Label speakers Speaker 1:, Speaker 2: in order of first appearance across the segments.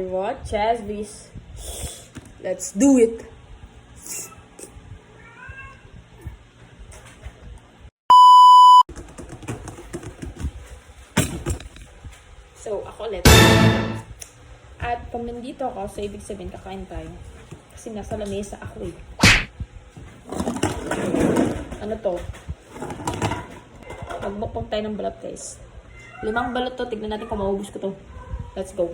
Speaker 1: What? Chazbis. Let's do it. So, ako ulit. At pag nandito ako, so ibig sabihin kakain tayo. Kasi nasa lamesa ako eh. Ano to? Magbukpong tayo ng balot, guys. 5 balot to. Tignan natin kung maubos ko to. Let's go.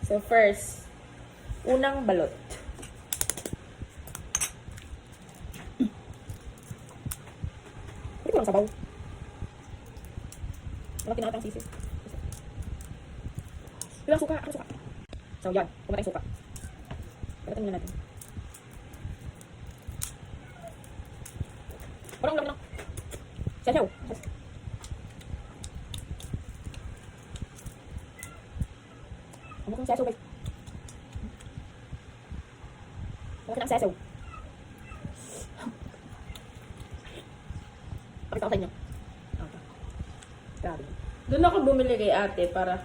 Speaker 1: So, first, unang balot. Hindi ko lang sabaw. Walang tinatang sisi. Ilang suka? Ano suka? So, yan. Kumain suka. Pagkatan muna natin. Parang lang. Sasaw. Ano kong sasaw, guys? Bakit ang sasaw? Pakita ko sa inyo. Grabe. Doon ako bumili kay ate para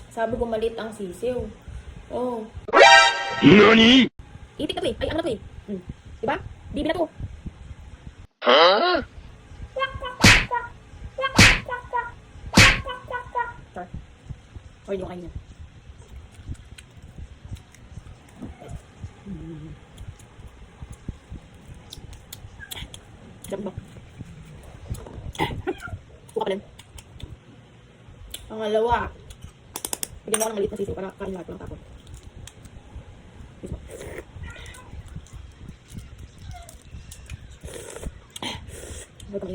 Speaker 1: sabi ko maliit ang sisiw. Oh.
Speaker 2: NANI?!
Speaker 1: Itik na to eh. Ay, ano na to eh. Diba? Bibi na to.
Speaker 2: Huh?
Speaker 1: Char. Or hindi ko kainin yan. Sarap ba? Suka pa din. Pangalawa. Bigyan mo ako ng maliit na sisiw para kain lahat ko ng tapon.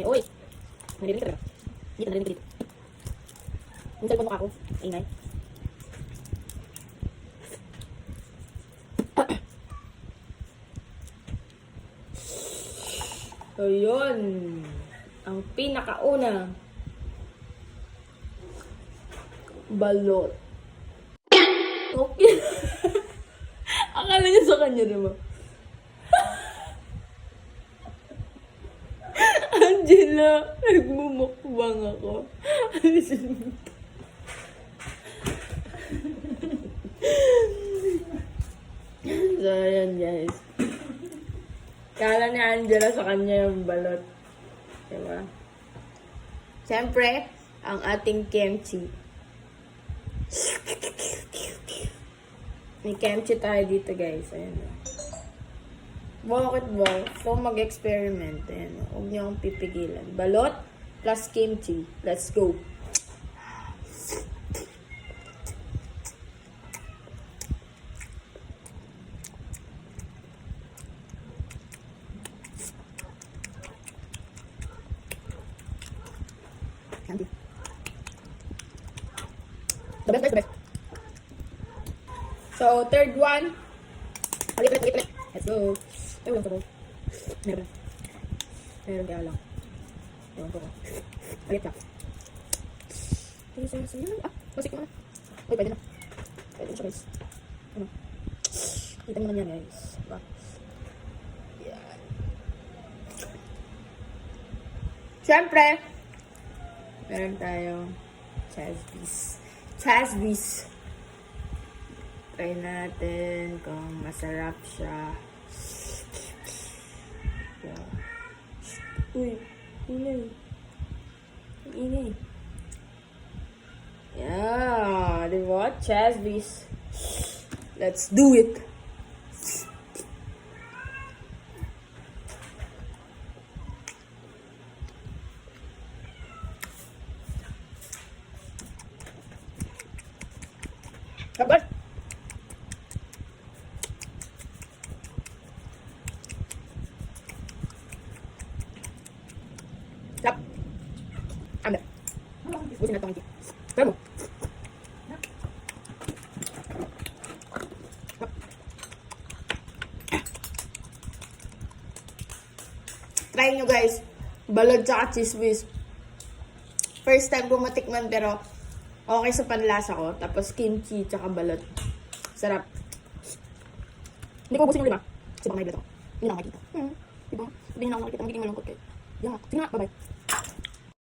Speaker 1: Uy! Narinig ka talaga. Dito, narinig ka dito. Yung cellphone mo ka ako. Ingay. So, yun. Ang pinakauna. Balot. Okay. Akala niya sa kanya naman. Angela, nagmumukbang ako. So, ayan guys. Kala ni Angela sa kanya yung balot. Diba? Siyempre, ang ating kimchi. May kimchi tayo dito guys. Ayan o. Bakit ba? So, mag-experiment. Ayan o. Huwag niyo akong pipigilan. Balot plus kimchi. Let's go. The best, the best. So, third one. Ulit. Let's go. Ay, walang sabaw. Meron. Meron kaya lang. Ewan ko. Ulit ka. Sige. Masik mo na. Uy, pwede na. Pwede na siya, guys. Ano? Kita nyo naman yan, guys. Diba? Yan. Siyempre, meron tayong Chazbis. Try natin kung masarap siya. Yeah. Uy, inay. Inay. Yeah, diba? Chazbis. Let's do it. Sabar. Stop. Ambil. Busin na itong hindi. Tara mo. Try nyo guys. Balot tsaka cheese. First time ko matikman pero okay sa panlasa ko. Tapos kimchi tsaka balot. Sarap. Hindi ko ubusin yung 5. Kasi baka may bilat ako. Hindi na ako makikita. Diba? Hindi na ako makikita. Magiging malungkot kayo. Yeah. Sige nga. Bye-bye.